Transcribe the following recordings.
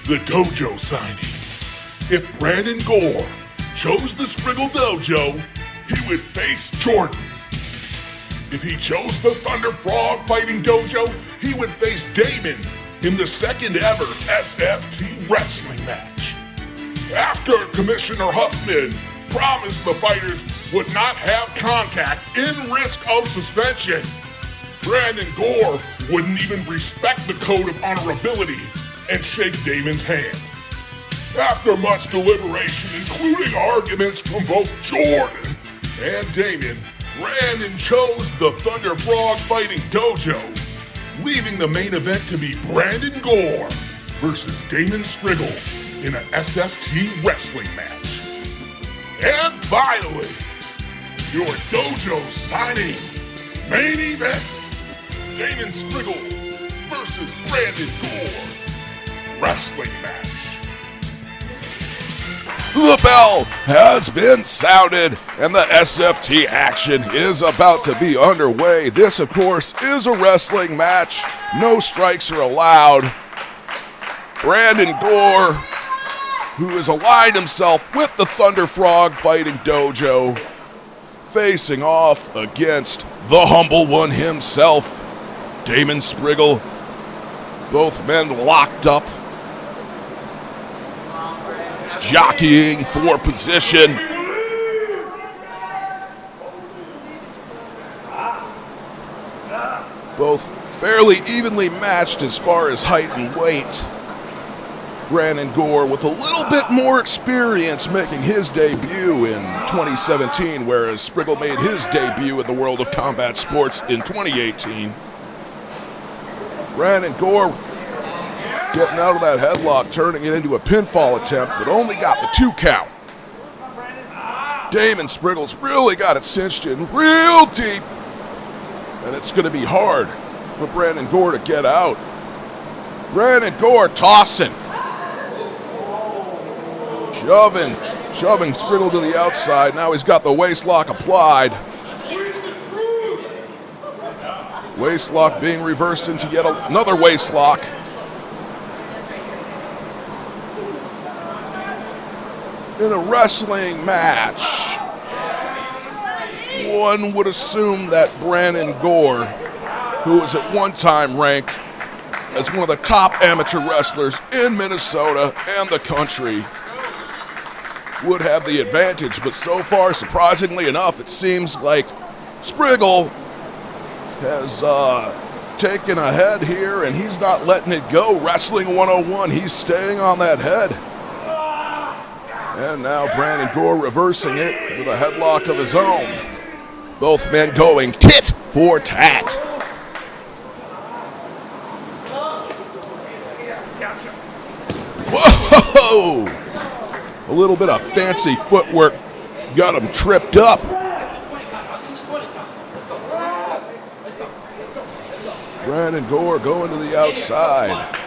the dojo signing. If Brandon Gore chose the Spriggle Dojo, he would face Jordan. If he chose the Thunder Frog Fighting Dojo, he would face Damon in the second ever SFT wrestling match. After Commissioner Huffman promised the fighters would not have contact in risk of suspension, Brandon Gore wouldn't even respect the code of honorability and shake Damon's hand. After much deliberation, including arguments from both Jordan and Damon, Brandon chose the Thunder Frog Fighting Dojo, leaving the main event to be Brandon Gore versus Damon Spriggle in an SFT wrestling match. And finally, your dojo signing main event, Damon Spriggle versus Brandon Gore wrestling match. The bell has been sounded and the SFT action is about to be underway. This, of course, is a wrestling match. No strikes are allowed. Brandon Gore, who has aligned himself with the Thunder Frog Fighting Dojo, facing off against the humble one himself, Damon Spriggle. Both men locked up, jockeying for position. Both fairly evenly matched as far as height and weight. Brandon Gore with a little bit more experience making his debut in 2017, whereas Spriggle made his debut in the world of combat sports in 2018. Brandon Gore getting out of that headlock, turning it into a pinfall attempt, but only got the 2 count. Damon Spriggle's really got it cinched in real deep, and it's going to be hard for Brandon Gore to get out. Brandon Gore tossing, shoving Spriggle to the outside. Now he's got the waist lock applied. Waist lock being reversed into yet another waist lock. In a wrestling match, one would assume that Brandon Gore, who was at one time ranked as one of the top amateur wrestlers in Minnesota and the country, would have the advantage. But so far, surprisingly enough, it seems like Spriggle has taken a head here, and he's not letting it go. Wrestling 101, he's staying on that head. And now Brandon Gore reversing it with a headlock of his own. Both men going tit for tat. Whoa! A little bit of fancy footwork got him tripped up. Brandon Gore going to the outside.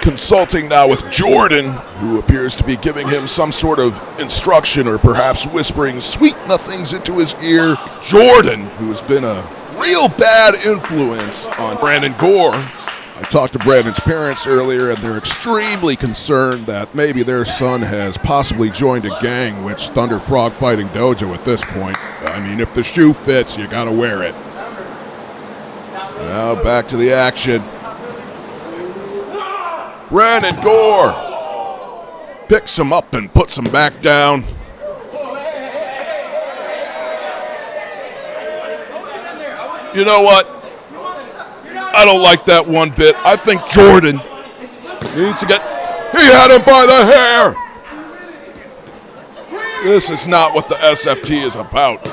Consulting now with Jordan, who appears to be giving him some sort of instruction or perhaps whispering sweet nothings into his ear. Jordan, who has been a real bad influence on Brandon Gore. I talked to Brandon's parents earlier, and they're extremely concerned that maybe their son has possibly joined a gang, which Thunder Frog Fighting Dojo at this point. I mean, if the shoe fits, you gotta wear it. Now back to the action. Brandon Gore picks him up and puts him back down. You know what? I don't like that one bit. I think Jordan needs to get... He had him by the hair! This is not what the SFT is about.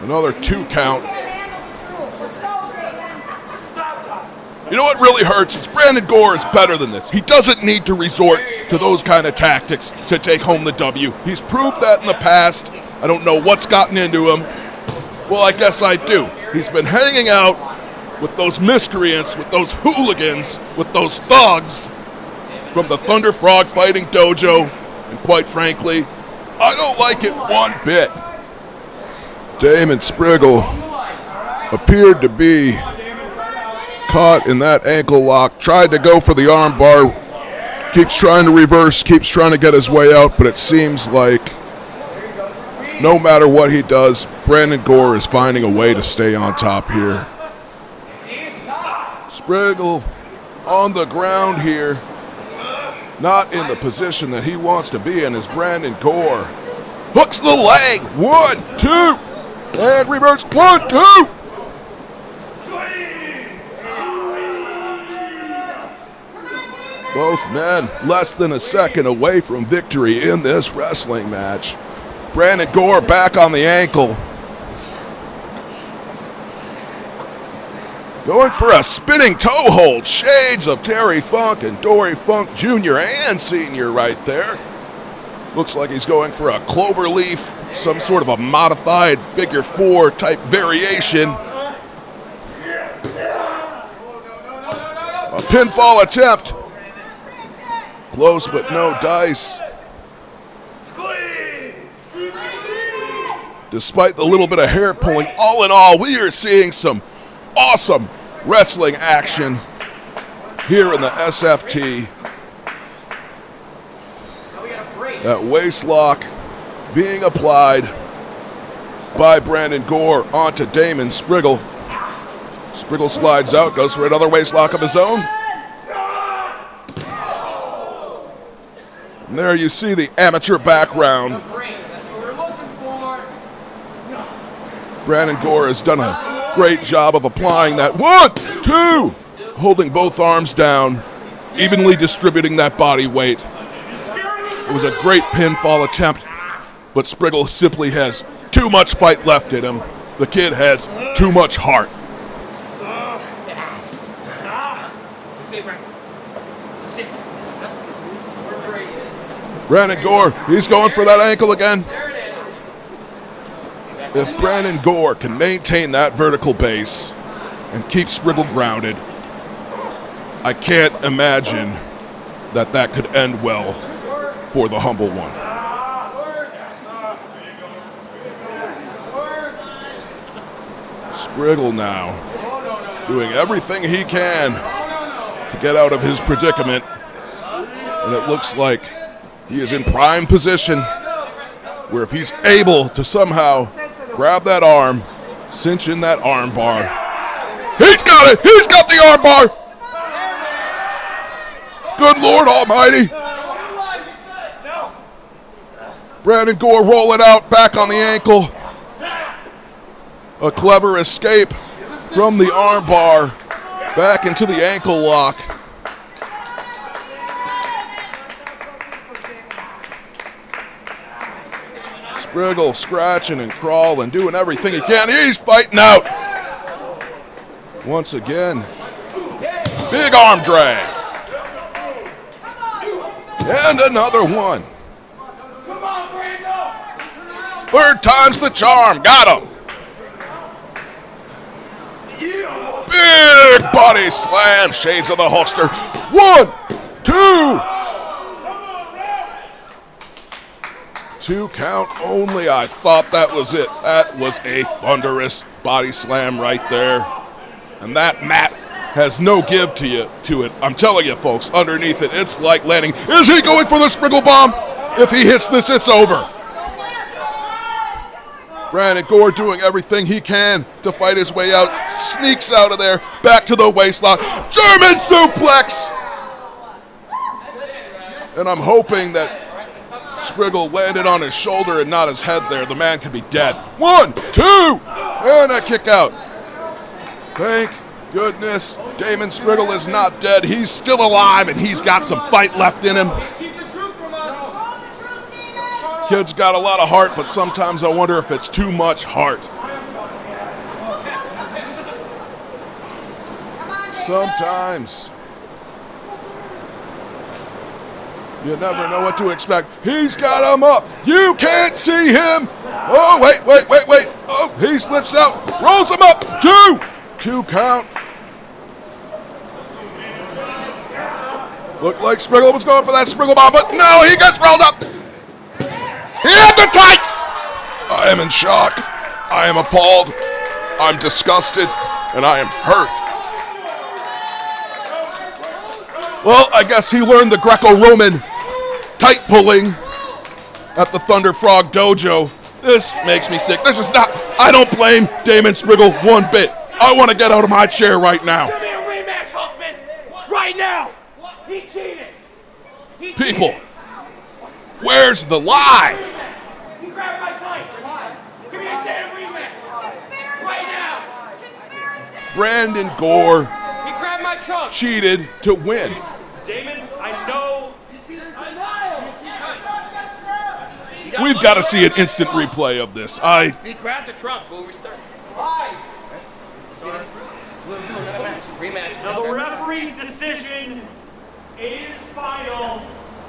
Another 2 count. You know what really hurts is Brandon Gore is better than this. He doesn't need to resort to those kind of tactics to take home the W. He's proved that in the past. I don't know what's gotten into him. Well, I guess I do. He's been hanging out with those miscreants, with those hooligans, with those thugs from the Thunder Frog Fighting Dojo. And quite frankly, I don't like it one bit. Damon Spriggle appeared to be caught in that ankle lock. Tried to go for the arm bar. Keeps trying to reverse, keeps trying to get his way out, but it seems like no matter what he does, Brandon Gore is finding a way to stay on top here. Spriggle on the ground here, not in the position that he wants to be in, is Brandon Gore. Hooks the leg, 1, 2, and reverse, 1, 2. Both men less than a second away from victory in this wrestling match. Brandon Gore back on the ankle. Going for a spinning toe hold. Shades of Terry Funk and Dory Funk Jr. and Sr. right there. Looks like he's going for a clover leaf, some sort of a modified figure 4 type variation. A pinfall attempt. Close but no dice. Despite the little bit of hair pulling, all in all, we are seeing some awesome wrestling action here in the SFT. That waist lock being applied by Brandon Gore onto Damon Spriggle. Spriggle slides out, goes for another waist lock of his own. And there you see the amateur background. Brandon Gore has done a great job of applying that. 1, 2, holding both arms down, evenly distributing that body weight. It was a great pinfall attempt, but Spriggle simply has too much fight left in him. The kid has too much heart. Brandon Gore, he's going for that ankle again. If Brandon Gore can maintain that vertical base and keep Spriggle grounded, I can't imagine that could end well for the humble one. Spriggle now doing everything he can to get out of his predicament, and it looks like he is in prime position where if he's able to somehow grab that arm, cinch in that arm bar. He's got it! He's got the arm bar! Good Lord Almighty! Brandon Gore rolling out, back on the ankle. A clever escape from the arm bar, back into the ankle lock. Spriggle scratching and crawling, doing everything he can. He's fighting out. Once again, big arm drag. And another one. Third time's the charm. Got him. Big body slam. Shades of the Hulkster. 1, 2. 2 count only. I thought that was it. That was a thunderous body slam right there. And that mat has no give to it. I'm telling you, folks, underneath it, it's like landing. Is he going for the Spriggle bomb? If he hits this, it's over. Brandon Gore doing everything he can to fight his way out. Sneaks out of there. Back to the waistline. German suplex! And I'm hoping that Spriggle landed on his shoulder and not his head there. The man could be dead. 1, 2, and a kick out. Thank goodness Damon Spriggle is not dead. He's still alive and he's got some fight left in him. Kid's got a lot of heart, but sometimes I wonder if it's too much heart. Sometimes. You never know what to expect. He's got him up. You can't see him. Oh, wait. Oh, he slips out. Rolls him up. 2 count. Looked like Spriggle was going for that Spriggle bomb, but no, he gets rolled up. He had the tights. I am in shock. I am appalled. I'm disgusted, and I am hurt. Well, I guess he learned the Greco-Roman tight pulling at the Thunder Frog Dojo. This makes me sick. This is not, I don't blame Damon Spriggle one bit. I want to get out of my chair right now. Give me a rematch, Huffman! Right now! He cheated! People, where's the lie? He grabbed my tights! Give me a damn rematch! Right now! Brandon Gore He grabbed my trunk! cheated to win. Damon, I know. We've got to see an instant replay of this. He grabbed the trunk. We'll restart. We'll do another match. Rematch. Now the referee's decision is final.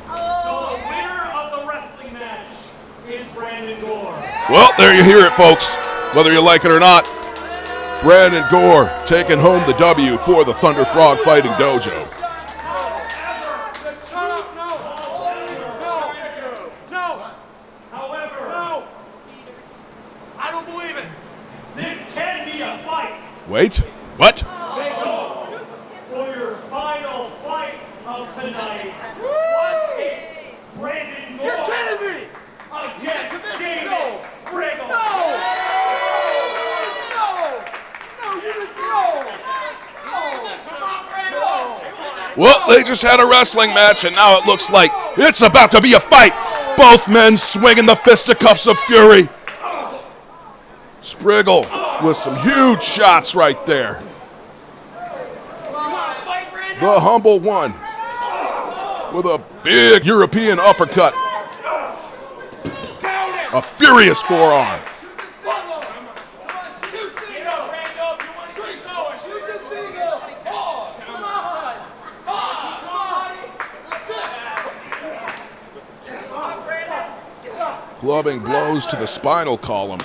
So the winner of the wrestling match is Brandon Gore. Well, there you hear it, folks. Whether you like it or not, Brandon Gore taking home the W for the Thunder Frog Fighting Dojo. I don't believe it. This can be a fight. Wait, what? For your final fight of tonight, what is Brandon Gore? You're kidding me! Against Damon Spriggle. Well, they just had a wrestling match, and now it looks like it's about to be a fight. Both men swinging the fisticuffs of fury. Spriggle with some huge shots right there. The humble one with a big European uppercut. A furious forearm. Clubbing blows to the spinal column.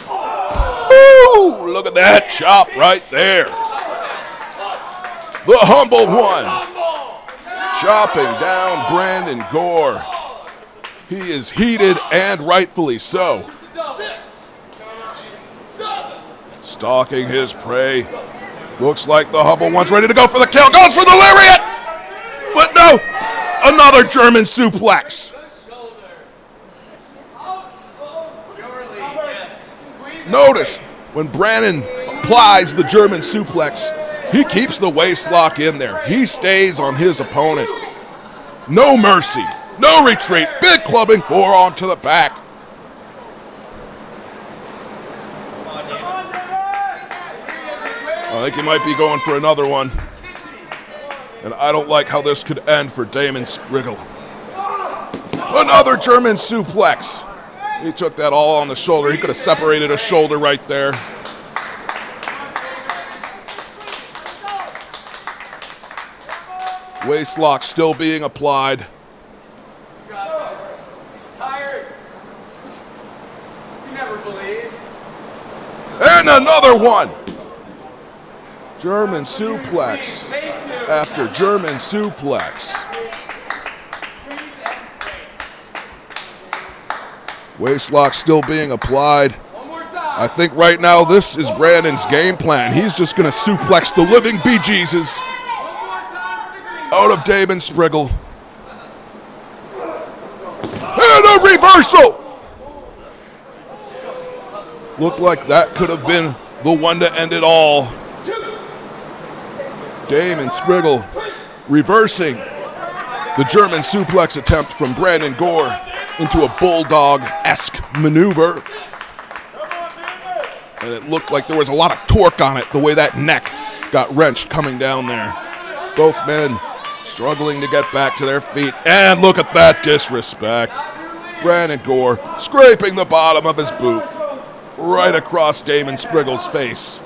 Ooh, look at that chop right there. The humble one. Chopping down Brandon Gore. He is heated and rightfully so. Stalking his prey. Looks like the humble one's ready to go for the kill. Goes for the lariat! But no! Another German suplex. Notice when Brandon applies the German suplex, he keeps the waist lock in there. He stays on his opponent. No mercy, no retreat. Big clubbing forearm to the back. I think he might be going for another one. And I don't like how this could end for Damon Spriggle. Another German suplex. He took that all on the shoulder. He could have separated a shoulder right there. Waist lock still being applied. He's tired. You never believed. And another one. German suplex after German suplex. Waist lock still being applied. I think right now this is Brandon's game plan. He's just going to suplex the living bejesus out of Damon Spriggle. And a reversal! Looked like that could have been the one to end it all. Damon Spriggle reversing the German suplex attempt from Brandon Gore into a bulldog-esque maneuver. And it looked like there was a lot of torque on it, the way that neck got wrenched coming down there. Both men struggling to get back to their feet. And look at that disrespect. Brandon Gore scraping the bottom of his boot right across Damon Spriggle's face.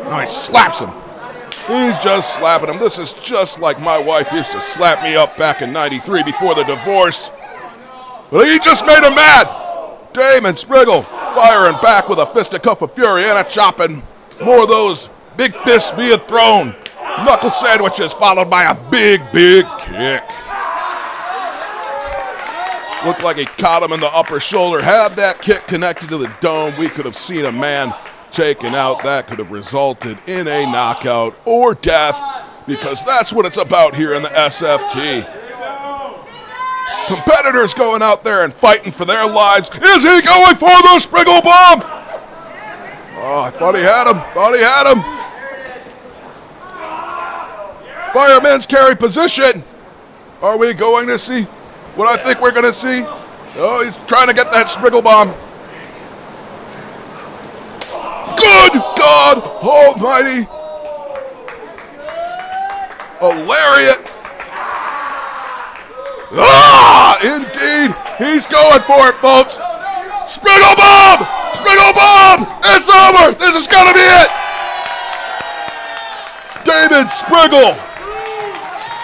Now he slaps him. He's just slapping him. This is just like my wife used to slap me up back in '93 before the divorce. But he just made him mad. Damon Spriggle firing back with a fisticuff of fury and a chopping. More of those big fists being thrown. Knuckle sandwiches followed by a big, big kick. Looked like he caught him in the upper shoulder. Had that kick connected to the dome, we could have seen a man taken out. That could have resulted in a knockout or death because that's what it's about here in the SFT. Competitors going out there and fighting for their lives. Is he going for the Spriggle Bomb? Oh, I thought he had him. Fireman's carry position. Are we going to see what I think we're going to see? Oh, he's trying to get that Spriggle Bomb. Good God Almighty. A lariat. Ah, indeed. He's going for it, folks. Spriggle Bomb! Spriggle Bomb! It's over! This is going to be it! Damon Spriggle,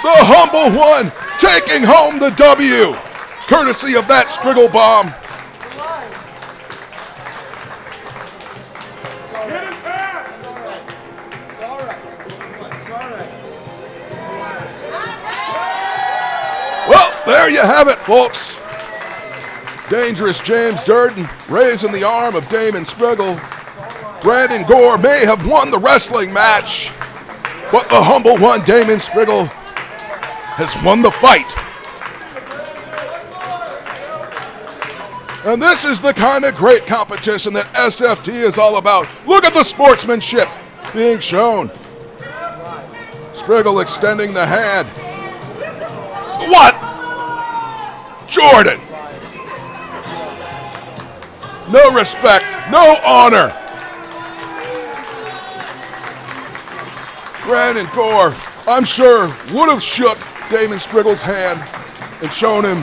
the humble one, taking home the W, courtesy of that Spriggle Bomb. Well, there you have it, folks. Dangerous James Durden raising the arm of Damon Spriggle. Brandon Gore may have won the wrestling match, but the humble one, Damon Spriggle, has won the fight. And this is the kind of great competition that SFT is all about. Look at the sportsmanship being shown. Spriggle extending the hand. What? Jordan. No respect, no honor. Brandon Gore, I'm sure, would have shook Damon Spriggle's hand and shown him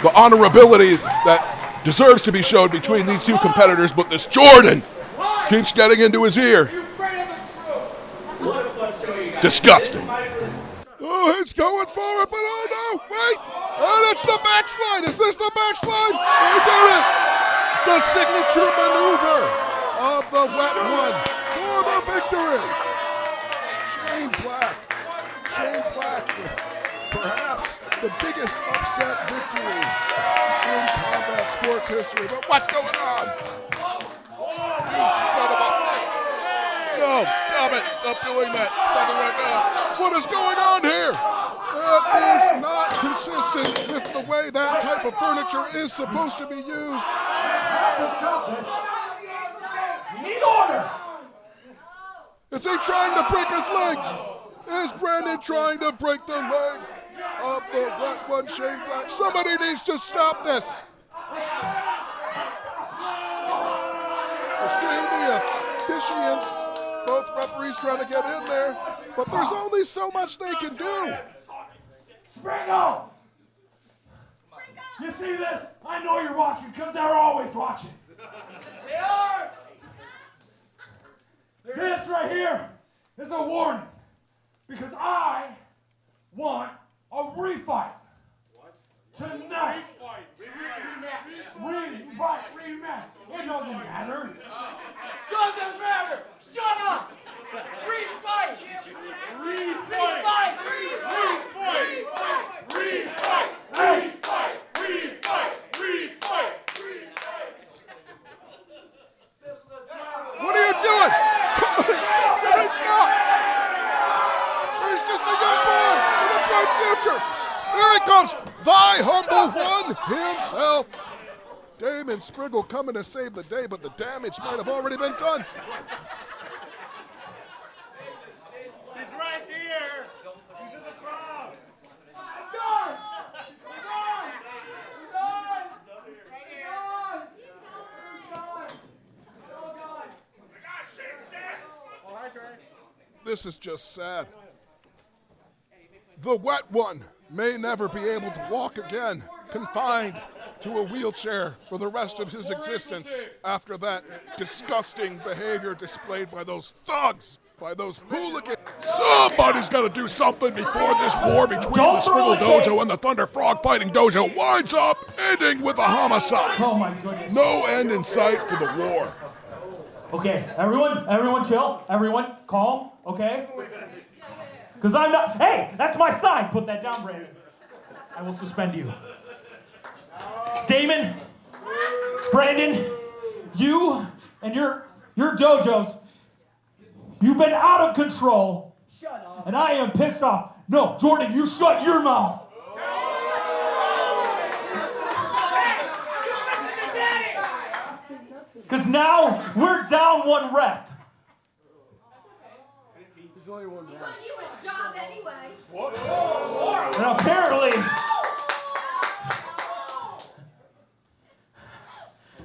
the honorability that deserves to be shown between these two competitors, but this Jordan keeps getting into his ear. Disgusting. Oh, he's going for it, but oh no, wait! Oh, that's the backslide! Is this the backslide? He did it! The signature maneuver of the wet one for the victory! Shane Black with perhaps the biggest upset victory in combat sports history. But what's going on? You son of a... No, stop it. Stop doing that. Stop it right now. What is going on here? That is not consistent with the way that type of furniture is supposed to be used. Need order. Is he trying to break his leg? Is Brandon trying to break the leg of the wet one, Shane Black? Somebody needs to stop this. We're seeing the officiants, both referees trying to get in there, but there's only so much they can do. Spriggle! You see this? I know you're watching because they're always watching. They are! This right here is a warning because I want a refight. What? Tonight. Rematch. It doesn't matter. Doesn't matter! Shut up! Refight! What are you doing? Somebody stop! He's just a young boy with a bright future. Here he comes, thy humble one himself. Damon Spriggle coming to save the day, but the damage might have already been done. He's right here. He's in the crowd. This is just sad. The wet one may never be able to walk again, confined to a wheelchair for the rest of his existence after that disgusting behavior displayed by those thugs, by those hooligans. Somebody's got to do something before this war between the Spriggle Dojo and the Thunder Frog Fighting Dojo winds up ending with a homicide. Oh my goodness. No end in sight for the war. Okay, everyone chill. Everyone calm, okay? Because I'm not, hey, that's my sign. Put that down, Brandon. I will suspend you. Damon, Brandon, you and your dojos, you've been out of control Shut up. And I am pissed off. No, Jordan, you shut your mouth. Because now we're down one ref. There's only one He couldn't do his job anyway. And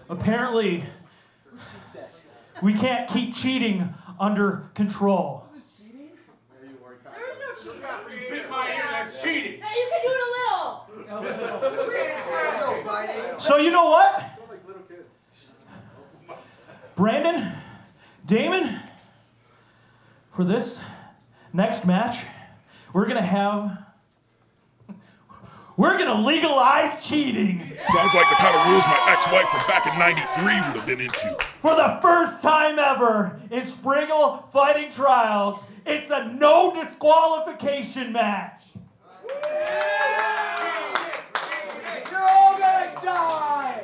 apparently, we can't keep cheating under control. There is no cheating. You bit my ear, that's cheating. Hey, you can do it a little. So you know what? Brandon, Damon, for this next match, we're gonna legalize cheating. Sounds like the kind of rules my ex-wife from back in '93 would have been into. For the first time ever in Spriggle Fighting Trials, it's a no disqualification match. You're all gonna die!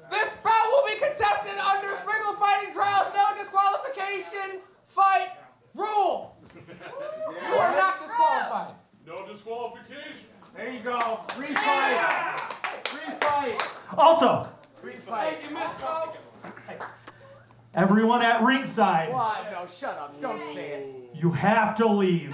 This bout will be contested under Spriggle Fighting Trials no disqualification fight rules. You are not disqualified. No disqualification. There you go. Free fight. Free fight. Also, Free fight. You missed out. everyone at ringside, What? No, shut up. Don't say it. you have to leave.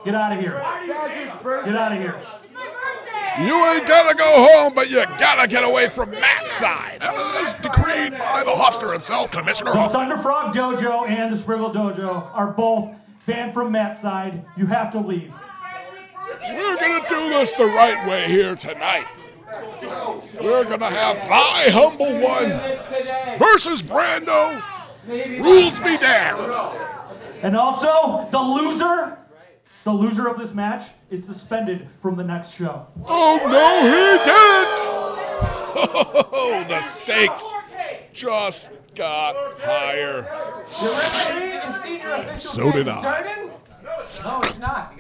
Get out of here. Get out of here. It's my birthday. You ain't gotta go home, but you gotta get away from Matt's side. As decreed by the Hofster himself, Commissioner The Hofster. Thunder Frog Dojo and the Spriggle Dojo are both banned from Matt's side. You have to leave. We're gonna do this the right way here tonight. We're gonna have Thy Humble One versus Brando. Rules be damned. And also, the loser of this match is suspended from the next show. Oh no, he didn't! Oh, the stakes just got higher. The referee and senior official So did James I. Durden? No, he's not.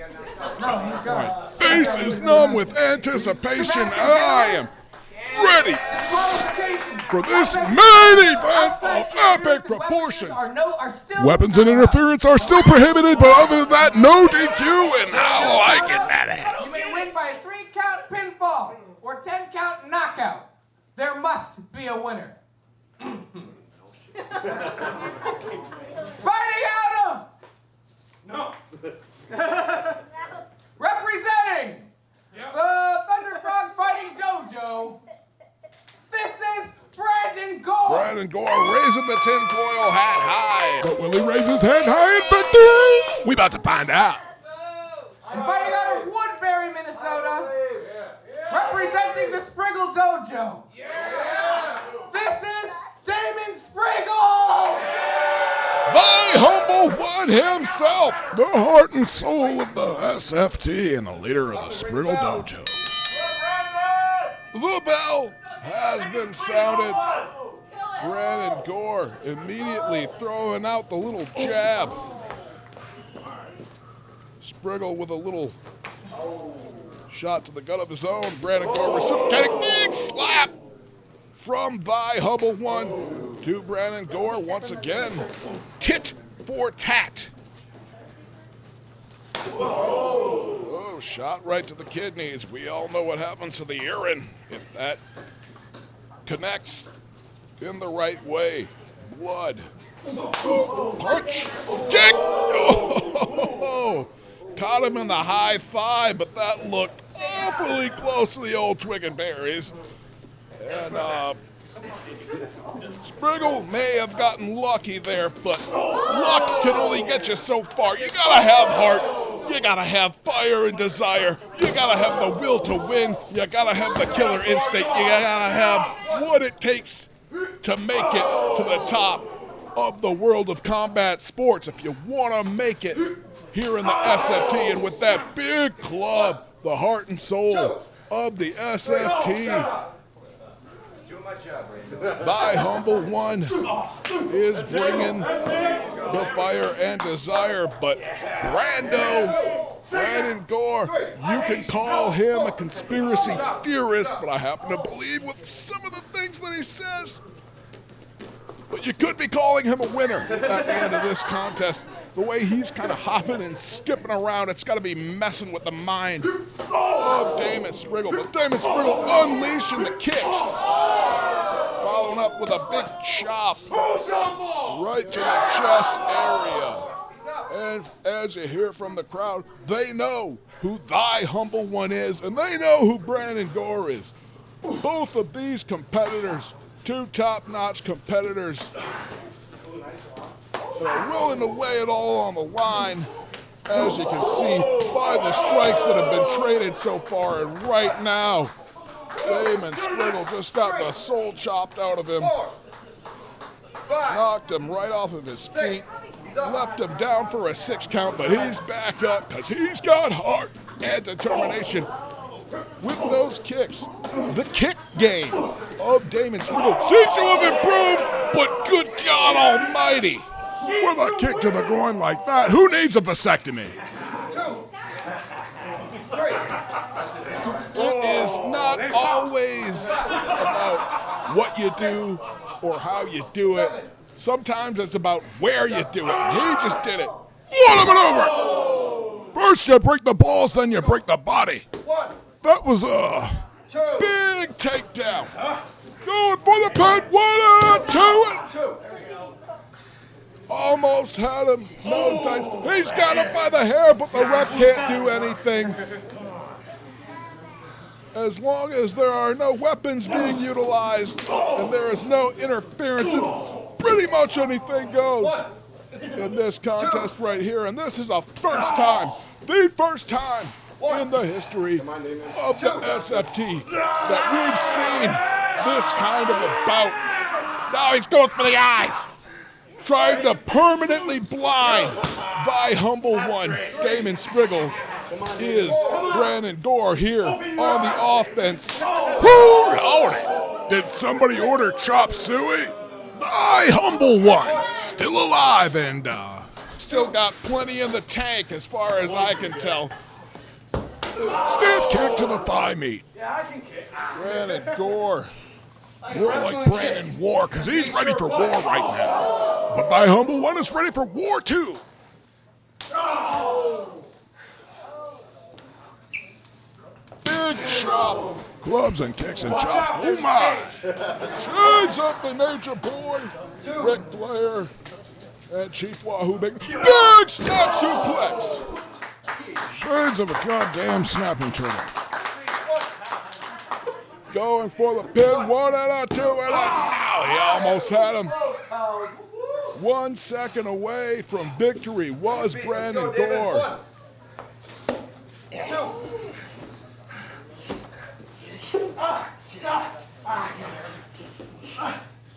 No, he's gone. Face is numb with anticipation, and I am ready Disqualification. for this main event of epic proportions. Are still Weapons and interference are still prohibited, but other than that, no DQ, and how I get that out. You may win by a 3-count pinfall or 10-count knockout. There must be a winner. Fighting out of No. representing the Thunder Frog Fighting Dojo, this is Brandon Gore. Brandon Gore raising the tinfoil hat high. But will he raise his head high in victory? We about to find out. And fighting out of Woodbury, Minnesota, representing the Spriggle Dojo, this is Damon Spriggle. Thy Humble One himself, the heart and soul of the SFT and the leader of the Spriggle Dojo. The bell has been sounded. Brandon Gore immediately throwing out the little jab. Spriggle with a little shot to the gut of his own. Brandon Gore reciprocating big slap from Thy Humble One to Brandon Gore once again. Tit for tat. Oh, shot right to the kidneys. We all know what happens to the urine if that connects in the right way. Blood. Punch. Kick. Oh, caught him in the high thigh, but that looked awfully close to the old twig and berries. And Spriggle may have gotten lucky there, but luck can only get you so far. You gotta have heart. You gotta have fire and desire. You gotta have the will to win. You gotta have the killer instinct. You gotta have what it takes to make it to the top of the world of combat sports. If you wanna make it here in the SFT, and with that big club, the heart and soul of the SFT, Thy Humble One is bringing the fire and desire, but Brandon Gore, you can call him a conspiracy theorist, but I happen to believe with some of the things that he says, But you could be calling him a winner at the end of this contest. The way he's kind of hopping and skipping around, it's got to be messing with the mind of Damon Spriggle. But Damon Spriggle unleashing the kicks. Following up with a big chop right to the chest area. And as you hear from the crowd, they know who thy humble one is, and they know who Brandon Gore is. Both of these competitors, two top-notch competitors, that are willing to lay it all on the line, as you can see by the strikes that have been traded so far. And right now, Damon Spriggle just got the soul chopped out of him, knocked him right off of his feet, left him down for a 6 count, but he's back up because he's got heart and determination with those kicks. The kick game of Damon Spriggle seems to have improved, but good God almighty, with a kick to the groin like that, who needs a vasectomy? 2, 3. It is not always about what you do or how you do it. Sometimes it's about where you do it. He just did it. What a maneuver! First you break the balls, then you break the body. 1, That was a 2, big takedown. Going for the pin. 1 and 2. 2. Almost had him. No dice. He's got him by the hair, but the ref can't do anything. As long as there are no weapons being utilized and there is no interference, pretty much anything goes in this contest right here. And this is the first time in the history of the SFT that we've seen this kind of a bout. Now he's going for the eyes, trying to permanently blind thy humble one. Damon Spriggle is Brandon Gore here on the offense. Whoo, Lordy! Did somebody order chop suey? Thy humble one, still alive and still got plenty in the tank as far as I can tell. Stiff kick to the thigh meat. Yeah, I can kick. Brandon Gore, more like Brandon War, because he's ready for war right now. But thy humble one is ready for war too. Big chop. Gloves and kicks and chops. Oh my! Shades up the nature boy. Ric Flair and Chief Wahoo Big snap suplex. Shades of a goddamn snapping turtle. Going for the pin. 1 and a 2 and a. Now he almost had him. 1 second away from victory was Brandon Gore. 2.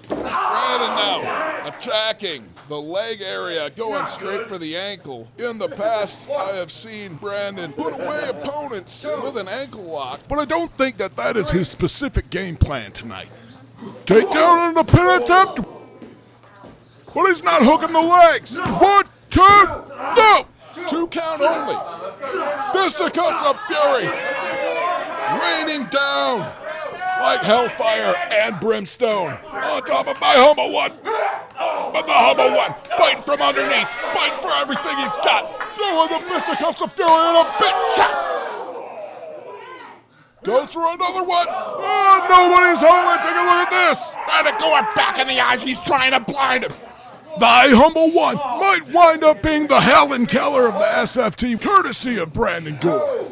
Brandon now attacking the leg area, going straight for the ankle. In the past, I have seen Brandon put away opponents with an ankle lock, but I don't think that is his specific game plan tonight. Takedown on the pin attempt, but he's not hooking the legs. 1, 2, no! 2 count only. Fisticuffs of fury, raining down like hellfire and brimstone on top of my humble one. But the humble one fighting from underneath, fighting for everything he's got. Throwing the fisticuffs of fury in a big chop. Goes for another one. Oh, nobody's home. Take a look at this. Brandon Gore back in the eyes. He's trying to blind him. Thy humble one might wind up being the Helen Keller of the SFT, courtesy of Brandon Gore.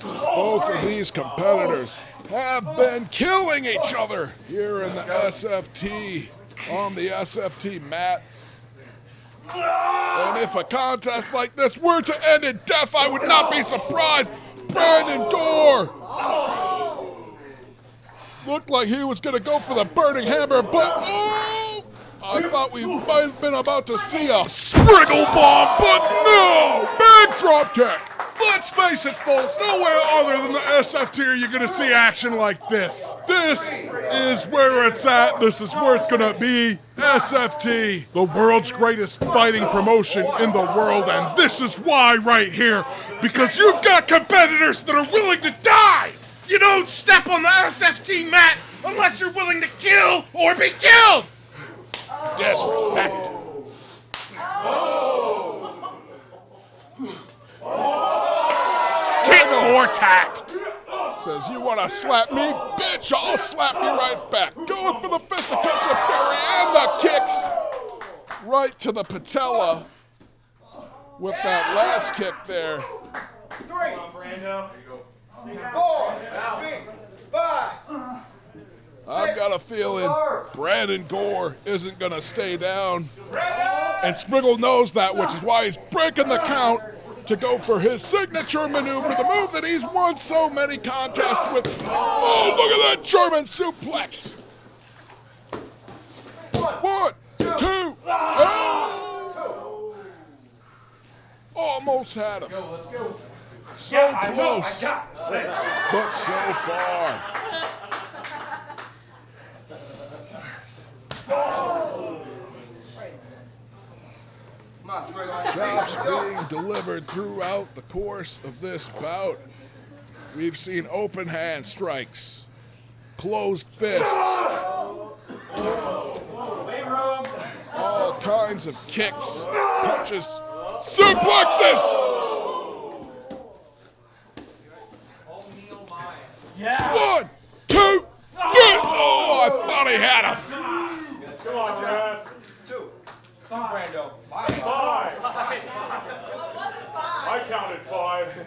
Both of these competitors have been killing each other here in the SFT, on the SFT mat. And if a contest like this were to end in death, I would not be surprised. Brandon Gore looked like he was going to go for the burning hammer, but oh, I thought we might have been about to see a Spriggle bomb, but no! Big drop kick. Let's face it, folks, nowhere other than the SFT are you going to see action like this. This is where it's at. This is where it's going to be. SFT, the world's greatest fighting promotion in the world, and this is why right here, because you've got competitors that are willing to die. You don't step on the SFT mat unless you're willing to kill or be killed. Disrespect. Tit for tat. Says, you want to slap me? Bitch, I'll slap you right back. Going for the fisticuffs of Fury and the kicks right to the patella with that last kick there. 3, 4, 5. I've got a feeling Brandon Gore isn't going to stay down. And Spriggle knows that, which is why he's breaking the count to go for his signature maneuver, the move that he's won so many contests with. Oh, look at that German suplex. 1, 2, oh! Almost had him. So close, but so far. Chops being delivered throughout the course of this bout. We've seen open hand strikes, closed fists, all kinds of kicks, punches, suplexes! Yeah. 1, 2, 3! Oh, I thought he had him. Come on, Jeff. 2, 5. 5. I counted 5.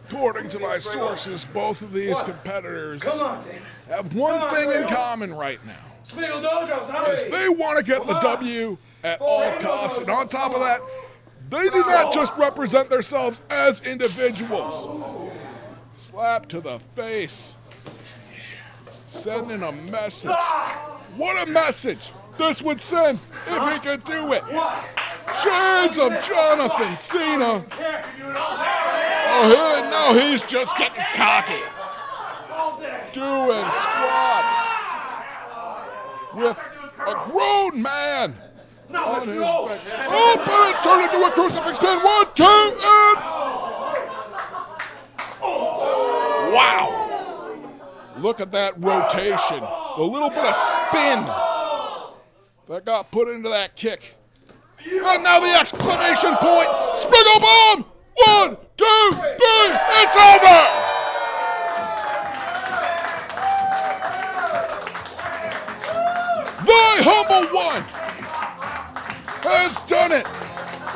According to my sources, both of these competitors have one thing in common right now. Spriggle Dojo's Is they want to get the W at all costs, and on top of that, they do not just represent themselves as individuals. Slap to the face, sending a message. What a message this would send if he could do it. Shades of Jonathan Cena. Oh, now he's just getting cocky. Doing squats with a grown man on his back. Oh, but it's turned into a crucifix pin. 1, 2, and... Wow. Look at that rotation. A little bit of spin that got put into that kick. And now the exclamation point. Spriggle bomb. 1, 2, 3. It's over. The humble one has done it,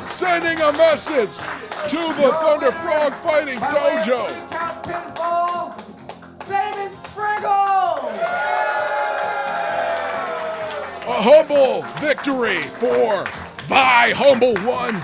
sending a message to the Thunder Frog Fighting Dojo. Pinfall, Damon Spriggle! A humble victory for the humble one.